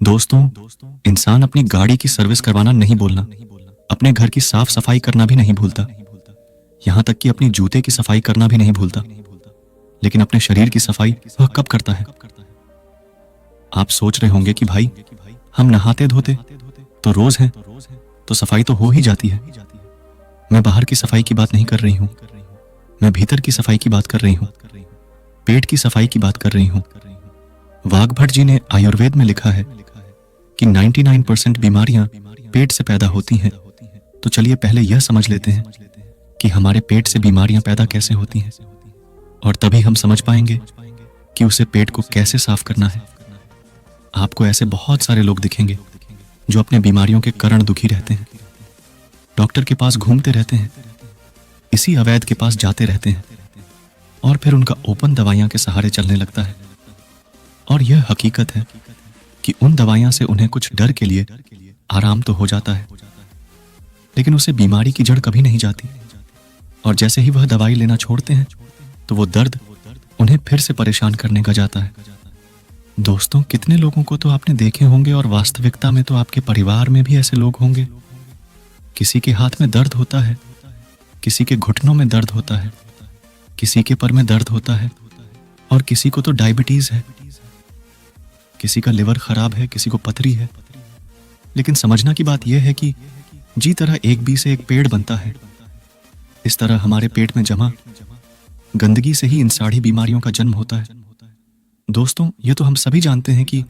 दोस्तों, इंसान अपनी गाड़ी की सर्विस करवाना नहीं भूलना, अपने घर की साफ सफाई करना भी नहीं भूलता, यहाँ तक कि अपनी जूते की सफाई करना भी नहीं भूलता। लेकिन अपने शरीर की सफाई वह कब करता है? आप सोच रहे होंगे कि भाई, हम नहाते धोते तो रोज हैं, तो सफाई तो हो ही जाती है। मैं बाहर की सफाई की बात नहीं कर रही हूँ, मैं भीतर की सफाई की बात कर रही हूँ, पेट की सफाई की बात कर रही हूँ। वाघभट जी ने आयुर्वेद में लिखा है कि 99% बीमारियां पेट से पैदा होती हैं। तो चलिए पहले यह समझ लेते हैं कि हमारे पेट से बीमारियां पैदा कैसे होती हैं, और तभी हम समझ पाएंगे कि उसे पेट को कैसे साफ करना है। आपको ऐसे बहुत सारे लोग दिखेंगे जो अपने बीमारियों के कारण दुखी रहते हैं, डॉक्टर के पास घूमते रहते हैं, इसी अवैध के पास जाते रहते हैं, और फिर उनका ओपन दवाइयां के सहारे चलने लगता है। और यह हकीकत है कि उन दवाइयां से उन्हें कुछ डर के लिए आराम तो हो जाता है, लेकिन उसे बीमारी की जड़ कभी नहीं जाती। और जैसे ही वह दवाई लेना छोड़ते हैं तो वो दर्द उन्हें फिर से परेशान करने का जाता है। दोस्तों, कितने लोगों को तो आपने देखे होंगे, और वास्तविकता में तो आपके परिवार में भी ऐसे लोग होंगे। किसी के हाथ में दर्द होता है, किसी के घुटनों में दर्द होता है, किसी के पर में दर्द होता है, और किसी को तो डायबिटीज है, किसी का लिवर खराब है, किसी को पथरी है। लेकिन समझना की बात यह है कि जी तरह एक बी से एक पेड़ बनता है, इस तरह हमारे पेट में जमा गंदगी से ही इन सारी बीमारियों का जन्म होता है। दोस्तों, ये तो हम सभी जानते हैं कि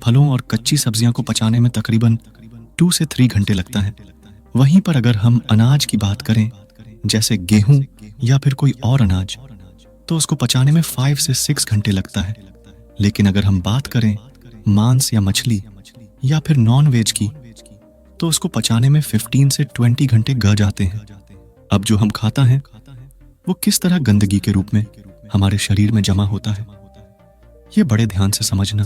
फलों और कच्ची सब्जियां को पचाने में तकरीबन 2 से 3 घंटे लगता है। वहीं पर अगर हम अनाज की बात करें, जैसे गेहूं या फिर कोई और अनाज, तो उसको पचाने में 5 से 6 घंटे लगता है। लेकिन अगर हम बात करें मांस या मछली या फिर नॉन वेज की, तो उसको पचाने में 15 से 20 घंटे ग जाते हैं। अब जो हम खाता है वो किस तरह गंदगी के रूप में हमारे शरीर में जमा होता है, ये बड़े ध्यान से समझना।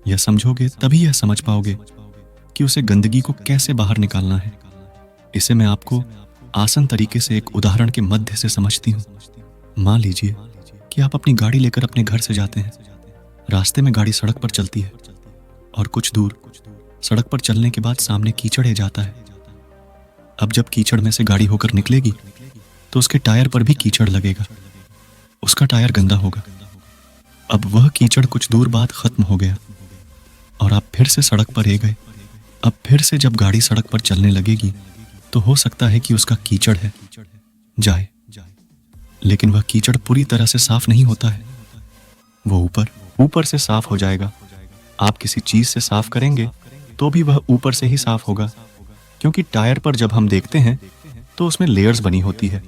यह समझोगे तभी यह समझ पाओगे कि उसे गंदगी को कैसे बाहर निकालना है। इसे मैं आपको आसान तरीके से एक उदाहरण के मध्य से समझती हूँ। मान लीजिए कि आप अपनी गाड़ी लेकर अपने घर से जाते हैं। रास्ते में गाड़ी सड़क पर चलती है, और कुछ दूर सड़क पर चलने के बाद सामने कीचड़ जाता है। अब जब कीचड़ में से गाड़ी होकर निकलेगी तो उसके टायर पर भी कीचड़ लगेगा, उसका टायर गंदा होगा। अब वह कीचड़ कुछ दूर बाद खत्म हो गया और आप फिर से सड़क पर गए। अब फिर से जब गाड़ी सड़क पर चलने लगेगी तो हो सकता है कि उसका कीचड़ है जाए, लेकिन वह कीचड़ पूरी तरह से साफ नहीं होता है, वो ऊपर से साफ हो जाएगा। आप किसी चीज से साफ करेंगे तो भी वह ऊपर से ही साफ होगा, क्योंकि टायर पर जब हम देखते हैं तो उसमें लेयर्स बनी होती है,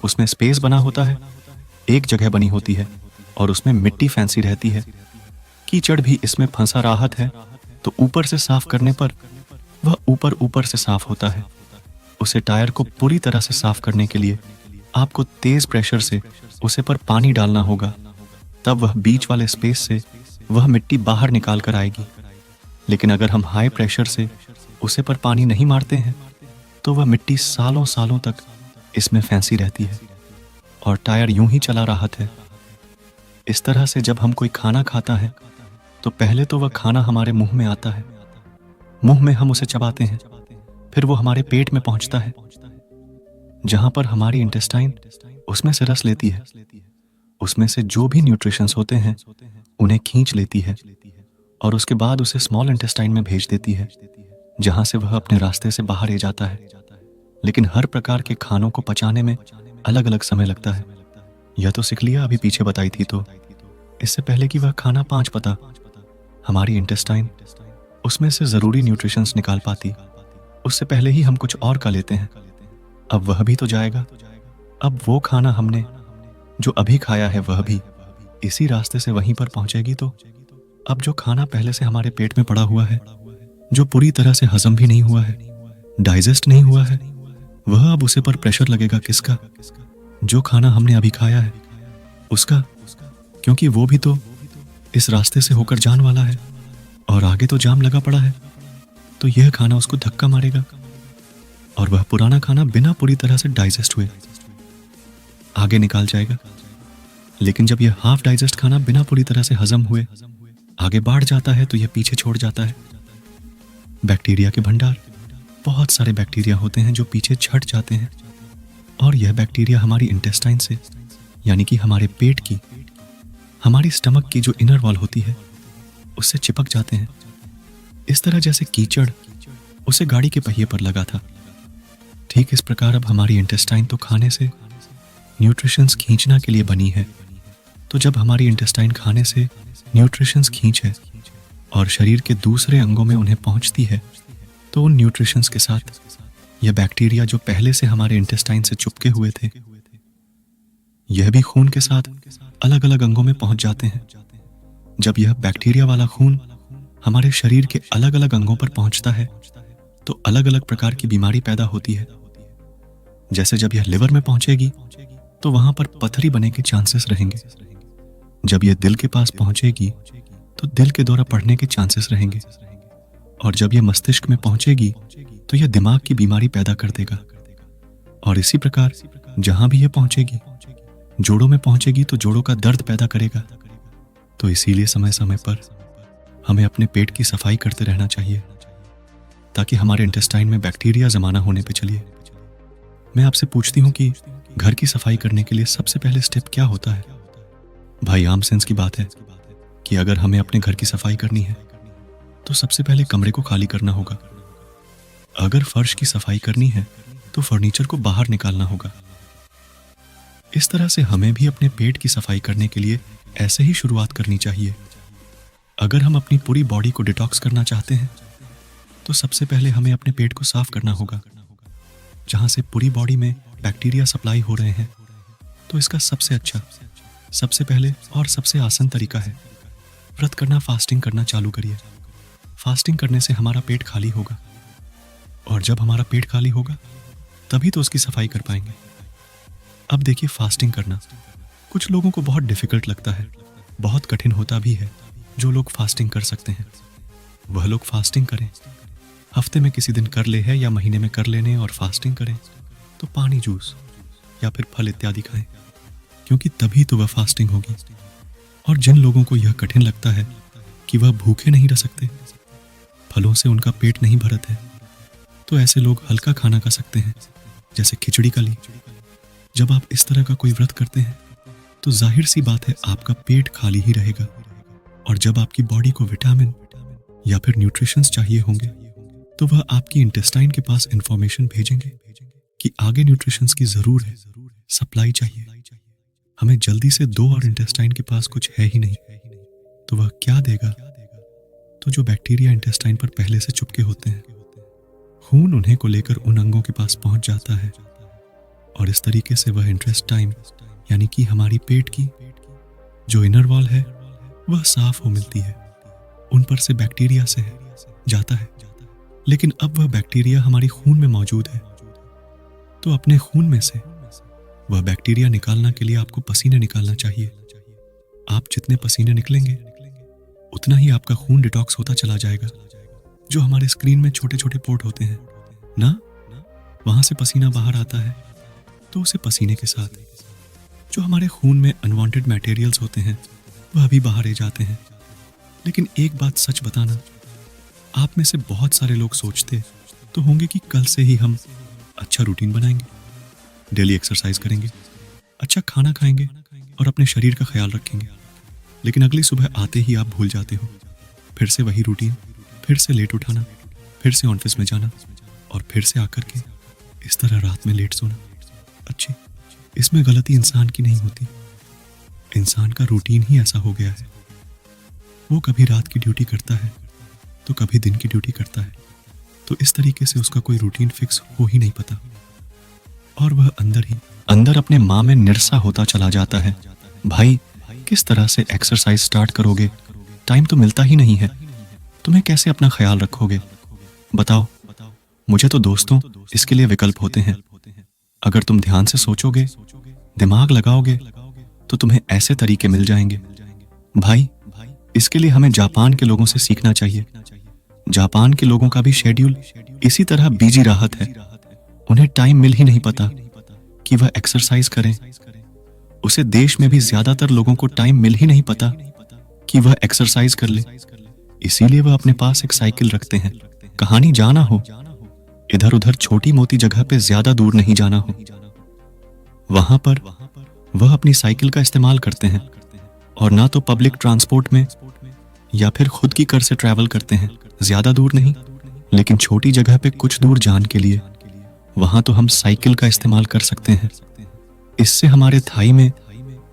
उसमें स्पेस बना होता है, एक जगह बनी होती है, और उसमें मिट्टी फैंसी रहती है। कीचड़ भी इसमें फंसा राहत है, तो ऊपर से साफ करने पर वह ऊपर से साफ होता है। उसे टायर को पूरी तरह से साफ करने के लिए आपको तेज प्रेशर से उसे पर पानी डालना होगा, तब वह बीच वाले स्पेस से वह मिट्टी बाहर निकाल कर आएगी। लेकिन अगर हम हाई प्रेशर से उसे पर पानी नहीं मारते हैं तो वह मिट्टी सालों सालों तक इसमें फैंसी रहती है, और टायर यूं ही चला राहत है। इस तरह से जब हम कोई खाना खाता है तो पहले तो वह खाना हमारे मुंह में आता है, मुंह में हम उसे चबाते हैं, फिर वो हमारे पेट में पहुंचता है, जहां पर हमारी इंटेस्टाइन उसमें से रस लेती है, उसमें से जो भी न्यूट्रिशंस होते हैं उन्हें खींच लेती है, और उसके बाद उसे स्मॉल इंटेस्टाइन में भेज देती है, जहां से वह अपने रास्ते से बाहर आ जाता है। लेकिन हर प्रकार के खानों को पचाने में अलग अलग समय लगता है। यह तो सीख लिया अभी पीछे बताई थी, तो इससे पहले कि वह खाना 5 पता, हमारी इंटेस्टाइन उसमें से जरूरी न्यूट्रिशंस निकाल पाती, उससे पहले ही हम कुछ और खा लेते हैं। अब वह भी तो जाएगा। अब वो खाना हमने जो अभी खाया है वह भी इसी रास्ते से वहीं पर पहुंचेगी। तो अब जो खाना पहले से हमारे पेट में पड़ा हुआ है, जो पूरी तरह से हजम भी नहीं हुआ है, डाइजेस्ट नहीं हुआ है, वह अब उसे पर प्रेशर लगेगा किसका? जो खाना हमने अभी खाया है उसका, क्योंकि वो भी तो इस रास्ते से होकर जाने वाला है, और आगे तो जाम लगा पड़ा है, तो यह खाना उसको धक्का मारेगा, और वह पुराना खाना बिना पूरी तरह से डाइजेस्ट हुए आगे निकाल जाएगा। लेकिन जब यह हाफ डाइजेस्ट खाना बिना पूरी तरह से हजम हुए आगे बढ़ जाता है तो यह पीछे छोड़ जाता है। बैक्टीरिया के भंडार, बहुत सारे बैक्टीरिया होते हैं जो पीछे छट जाते हैं, और यह बैक्टीरिया हमारी इंटेस्टाइन से, यानी कि हमारे पेट की, हमारी स्टमक की जो इनर वॉल होती है उससे चिपक जाते हैं। इस तरह जैसे कीचड़ उसे गाड़ी के पहिए पर लगा था, ठीक इस प्रकार अब हमारी इंटेस्टाइन तो खाने से न्यूट्रिशंस खींचना के लिए बनी है। तो जब हमारी इंटेस्टाइन खाने से न्यूट्रिशंस खींचे और शरीर के दूसरे अंगों में उन्हें पहुंचती है, तो उन न्यूट्रिशंस के साथ यह बैक्टीरिया जो पहले से हमारे इंटेस्टाइन से चिपके हुए थे, यह भी खून के साथ अलग अलग अंगों में पहुंच जाते हैं। जब यह बैक्टीरिया वाला खून हमारे शरीर के अलग अलग अंगों पर पहुंचता है तो अलग अलग प्रकार की बीमारी पैदा होती है। जैसे जब यह लिवर में पहुंचेगी तो वहां पर पथरी बनने के चांसेस रहेंगे। जब यह दिल के पास पहुंचेगी तो दिल के दौरा पड़ने के चांसेस रहेंगे, और जब यह मस्तिष्क में पहुंचेगी तो यह दिमाग की बीमारी पैदा कर देगा। और इसी प्रकार जहां भी यह पहुंचेगी, जोड़ों में पहुंचेगी तो जोड़ों का दर्द पैदा करेगा। तो इसीलिए समय समय पर हमें अपने पेट की सफाई करते रहना चाहिए ताकि हमारे इंटेस्टाइन में बैक्टीरिया जमा ना होने पे चलिए। मैं आपसे पूछती हूँ कि घर की सफाई करने के लिए सबसे पहले स्टेप क्या होता है? भाई आम सेंस की बात है कि अगर हमें अपने घर की सफाई करनी है तो सबसे पहले कमरे को खाली करना होगा। अगर फर्श की सफाई करनी है तो फर्नीचर को बाहर निकालना होगा। इस तरह से हमें भी अपने पेट की सफाई करने के लिए ऐसे ही शुरुआत करनी चाहिए। अगर हम अपनी पूरी बॉडी को डिटॉक्स करना चाहते हैं तो सबसे पहले हमें अपने पेट को साफ करना होगा, जहां से पूरी बॉडी में बैक्टीरिया सप्लाई हो रहे हैं। तो इसका सबसे अच्छा, सबसे पहले और सबसे आसान तरीका है व्रत करना, फास्टिंग करना चालू करिए। फास्टिंग करने से हमारा पेट खाली होगा, और जब हमारा पेट खाली होगा तभी तो उसकी सफाई कर पाएंगे। अब देखिए, फास्टिंग करना कुछ लोगों को बहुत डिफिकल्ट लगता है, बहुत कठिन होता भी है। जो लोग फास्टिंग कर सकते हैं वह लोग फास्टिंग करें। हफ्ते में किसी दिन कर ले है या महीने में कर लेने और फास्टिंग करें तो पानी, जूस या फिर फल इत्यादि खाएं, क्योंकि तभी तो वह फास्टिंग होगी। और जिन लोगों को यह कठिन लगता है कि वह भूखे नहीं रह सकते, फलों से उनका पेट नहीं भरत है, तो ऐसे लोग हल्का खाना खा सकते हैं, जैसे खिचड़ी कली। जब आप इस तरह का कोई व्रत करते हैं तो जाहिर सी बात है आपका पेट खाली ही रहेगा, और जब आपकी बॉडी को विटामिन या फिर न्यूट्रिशंस चाहिए होंगे तो वह आपकी इंटेस्टाइन के पास इंफॉर्मेशन भेजेंगे कि आगे न्यूट्रिशंस की जरूर है, सप्लाई चाहिए। हमें जल्दी से दो और इंटेस्टाइन के पास कुछ है ही नहीं, तो वह क्या देगा? तो जो बैक्टीरिया इंटेस्टाइन पर पहले से चुपके होते हैं, खून उन्हें को लेकर उन अंगों के पास पहुंच जाता है, और इस तरीके से वह इंटेस्टाइन यानी कि हमारी पेट की जो इनर वॉल है वह साफ हो मिलती है। उन पर से बैक्टीरिया से जाता है, लेकिन अब वह बैक्टीरिया हमारी खून में मौजूद है। तो अपने खून में से वह बैक्टीरिया निकालना के लिए आपको पसीने निकालना चाहिए। आप जितने पसीने निकलेंगे उतना ही आपका खून डिटॉक्स होता चला जाएगा। जो हमारे स्क्रीन में छोटे छोटे पोर्ट होते हैं ना, वहां से पसीना बाहर आता है, तो उसे पसीने के साथ जो हमारे खून में अनवांटेड मटेरियल्स होते हैं वह भी बाहर आ जाते हैं। लेकिन एक बात सच बताना, आप में से बहुत सारे लोग सोचते तो होंगे कि कल से ही हम अच्छा रूटीन बनाएंगे, डेली एक्सरसाइज करेंगे, अच्छा खाना खाएंगे और अपने शरीर का ख्याल रखेंगे। लेकिन अगली सुबह आते ही आप भूल जाते हो, फिर से वही रूटीन, फिर से लेट उठाना, फिर से ऑफिस में जाना, और फिर से आकर के इस तरह रात में लेट सोना। अच्छी, इसमें गलती इंसान की नहीं होती, इंसान का रूटीन ही ऐसा हो गया है। वो कभी रात की ड्यूटी करता है तो कभी दिन की ड्यूटी करता है, तो इस तरीके से उसका कोई रूटीन फिक्स हो ही नहीं पता, और वह अंदर अपने माँ में निरसा होता चला जाता है। भाई, किस तरह से एक्सरसाइज स्टार्ट करोगे? टाइम तो मिलता ही नहीं है, तुम्हें कैसे अपना ख्याल रखोगे? बताओ। मुझे तो दोस्तों इसके लिए विकल्प होते हैं। अगर तुम ध्यान से सोचोगे, दिमाग लगाओगे, तो तुम्हें ऐसे तरीके मिल जाएंगे। भाई, इसके लिए हमें जापान के लोगों से सीखना चाहिए। जापान के लोगों का भी शेड्यूल इसी तरह बिजी राहत है। उन्हें टाइम मिल ही नहीं पता कि वह एक्सरसाइज करें। उसे देश में भी ज्यादातर लोगों को टाइम मिल ही नहीं पता कि वह एक्सरसाइज कर ले, इसीलिए वह अपने पास एक साइकिल रखते हैं। कहानी जाना हो, इधर उधर छोटी मोटी जगह पे ज्यादा दूर नहीं जाना हो, वहां पर वह अपनी साइकिल का इस्तेमाल करते हैं। और ना तो पब्लिक ट्रांसपोर्ट में या फिर खुद की कार से ट्रैवल करते हैं, ज्यादा दूर नहीं, लेकिन छोटी जगह पे कुछ दूर जाने के लिए वहां तो हम साइकिल का इस्तेमाल कर सकते हैं। इससे हमारे थाई में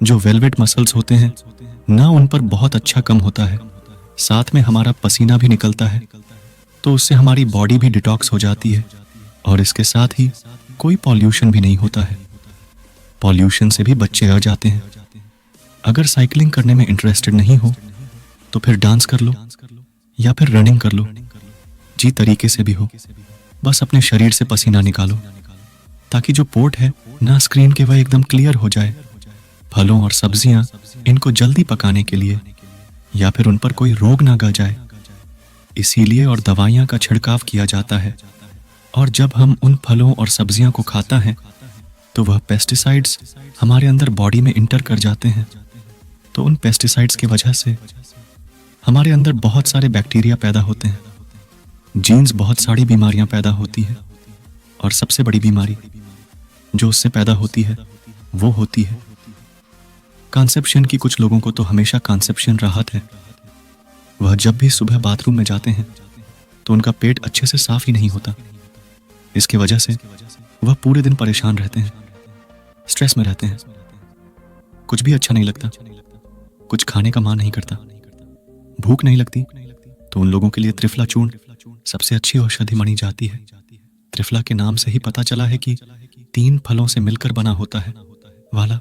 जो वेलवेट मसल्स होते हैं ना, उन पर बहुत अच्छा कम होता है, साथ में हमारा पसीना भी निकलता है, तो उससे हमारी बॉडी भी डिटॉक्स हो जाती है। और इसके साथ ही कोई पॉल्यूशन भी नहीं होता है, पॉल्यूशन से भी बच्चे आ जाते हैं। अगर साइकिलिंग करने में इंटरेस्टेड नहीं हो तो फिर डांस कर लो या फिर रनिंग कर लो, जी तरीके से भी हो, बस अपने शरीर से पसीना निकालो, ताकि जो पोर्ट है ना स्क्रीन के वह एकदम क्लियर हो जाए। फलों और सब्जियां इनको जल्दी पकाने के लिए या फिर उन पर कोई रोग ना गा जाए, इसीलिए और दवाइयां का छिड़काव किया जाता है। और जब हम उन फलों और सब्जियां को खाता है तो वह पेस्टिसाइड्स हमारे अंदर बॉडी में इंटर कर जाते हैं। तो उन पेस्टिसाइड्स की वजह से हमारे अंदर बहुत सारे बैक्टीरिया पैदा होते हैं, जीन्स बहुत सारी बीमारियां पैदा होती है। और सबसे बड़ी बीमारी जो उससे पैदा होती है वो होती है कॉन्सेप्शन की। कुछ लोगों को तो हमेशा कॉन्सेप्शन राहत है, वह जब भी सुबह बाथरूम में जाते हैं तो उनका पेट अच्छे से साफ ही नहीं होता। इसकी वजह से वह पूरे दिन परेशान रहते हैं, स्ट्रेस में रहते हैं, कुछ भी अच्छा नहीं लगता, कुछ खाने का मन नहीं करता, भूख नहीं लगती। तो उन लोगों के लिए त्रिफला चूर्ण सबसे अच्छी औषधि मानी जाती है। त्रिफला के नाम से ही पता चला है कि 3 फलों से मिलकर बना होता है वाला।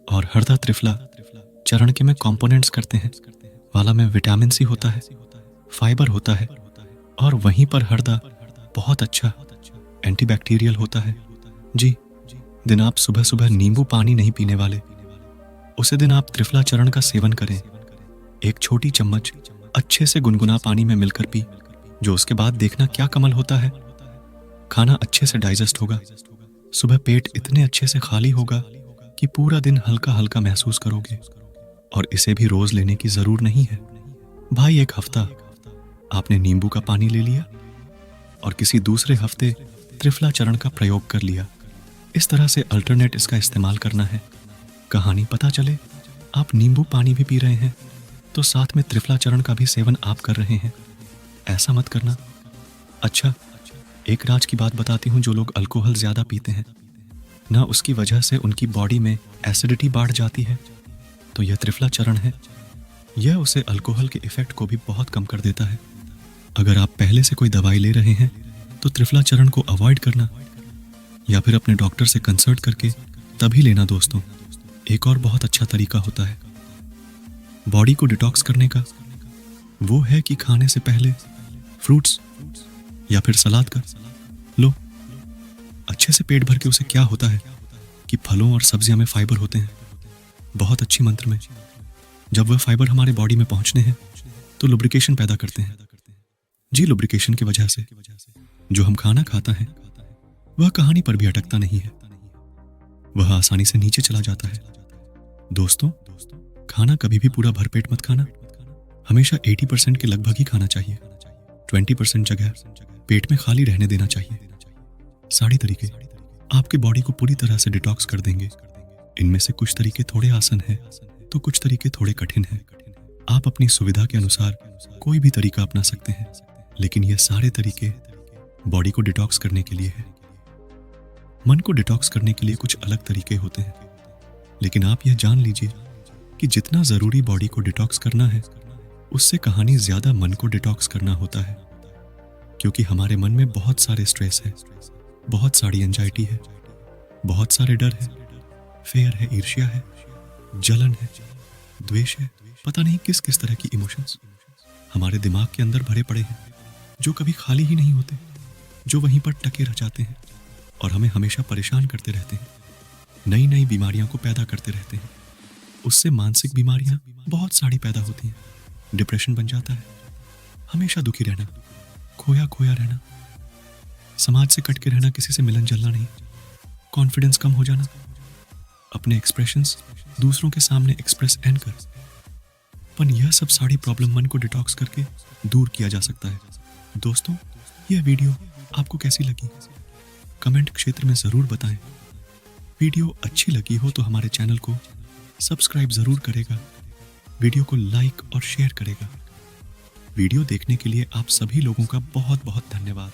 और हरदा त्रिफला चरण के में कंपोनेंट्स करते हैं। वाला में विटामिन सी होता है, फाइबर होता है, और वहीं पर हरदा बहुत अच्छा एंटीबैक्टीरियल होता है। जी, दिन आप सुबह सुबह नींबू पानी नहीं पीने वाले, उसे दिन आप त्रिफला चरण का सेवन करें। एक छोटी चम्मच अच्छे से गुनगुना पानी में मिलकर पी, जो उसके बाद देखना क्या कमाल होता है। खाना अच्छे से डाइजेस्ट होगा, सुबह पेट इतने अच्छे से खाली होगा कि पूरा दिन हल्का हल्का महसूस करोगे। और इसे भी रोज लेने की जरूर नहीं है भाई। एक हफ्ता आपने नींबू का पानी ले लिया और किसी दूसरे हफ्ते त्रिफला चरण का प्रयोग कर लिया। इस तरह से अल्टरनेट इसका इस्तेमाल करना है। कहानी पता चले आप नींबू पानी भी पी रहे हैं तो साथ में त्रिफला चरण का भी सेवन आप कर रहे हैं, ऐसा मत करना। अच्छा, एक राज की बात बताती हूँ। जो लोग अल्कोहल ज्यादा पीते हैं ना, उसकी वजह से उनकी बॉडी में एसिडिटी बढ़ जाती है। तो यह त्रिफला चरण है, यह उसे अल्कोहल के इफेक्ट को भी बहुत कम कर देता है। अगर आप पहले से कोई दवाई ले रहे हैं तो त्रिफला चरण को अवॉइड करना या फिर अपने डॉक्टर से कंसल्ट करके तभी लेना। दोस्तों, एक और बहुत अच्छा तरीका होता है बॉडी को डिटॉक्स करने का, वो है कि खाने से पहले फ्रूट्स या फिर सलाद का लो अच्छे से पेट भर के। उसे क्या होता है कि फलों और सब्जियां में फाइबर होते हैं, बहुत अच्छी मंत्र में। जब वह फाइबर हमारे बॉडी में पहुंचने हैं तो लुब्रिकेशन पैदा करते हैं। जी, लुब्रिकेशन की वजह से जो हम खाना खाता है वह कहानी पर भी अटकता नहीं है, वह आसानी से नीचे चला जाता है। दोस्तों, खाना कभी भी पूरा भरपेट मत खाना, हमेशा 80% के लगभग ही खाना चाहिए। 20% जगह पेट में खाली रहने देना चाहिए। सारे तरीके आपके बॉडी को पूरी तरह से डिटॉक्स कर देंगे। इनमें से कुछ तरीके थोड़े आसान हैं तो कुछ तरीके थोड़े कठिन हैं। आप अपनी सुविधा के अनुसार कोई भी तरीका अपना सकते हैं, लेकिन ये सारे तरीके बॉडी को डिटॉक्स करने के लिए है। मन को डिटॉक्स करने के लिए कुछ अलग तरीके होते हैं, लेकिन आप यह जान लीजिए कि जितना जरूरी बॉडी को डिटॉक्स करना है, उससे कहानी ज्यादा मन को डिटॉक्स करना होता है। क्योंकि हमारे मन में बहुत सारे स्ट्रेस है, बहुत सारी एंजाइटी है, बहुत सारे डर है, फेयर है, ईर्ष्या है, जलन है, द्वेष है, पता नहीं किस किस तरह की इमोशंस हमारे दिमाग के अंदर भरे पड़े हैं, जो कभी खाली ही नहीं होते, जो वहीं पर टके रह जाते हैं और हमें हमेशा परेशान करते रहते हैं, नई नई बीमारियों को पैदा करते रहते हैं। उससे मानसिक बीमारियां बहुत सारी पैदा होती हैं। डिप्रेशन बन जाता है, हमेशा दुखी रहना, खोया खोया रहना, समाज से कट के रहना, किसी से मिलन जलना नहीं, कॉन्फिडेंस कम हो जाना, अपने एक्सप्रेशंस दूसरों के सामने एक्सप्रेस एन कर, पर यह सब सारी प्रॉब्लम मन को डिटॉक्स करके दूर किया जा सकता है। दोस्तों, यह वीडियो आपको कैसी लगी कमेंट क्षेत्र में ज़रूर बताएं। वीडियो अच्छी लगी हो तो हमारे चैनल को सब्सक्राइब ज़रूर करेगा, वीडियो को लाइक और शेयर करेगा। वीडियो देखने के लिए आप सभी लोगों का बहुत बहुत धन्यवाद।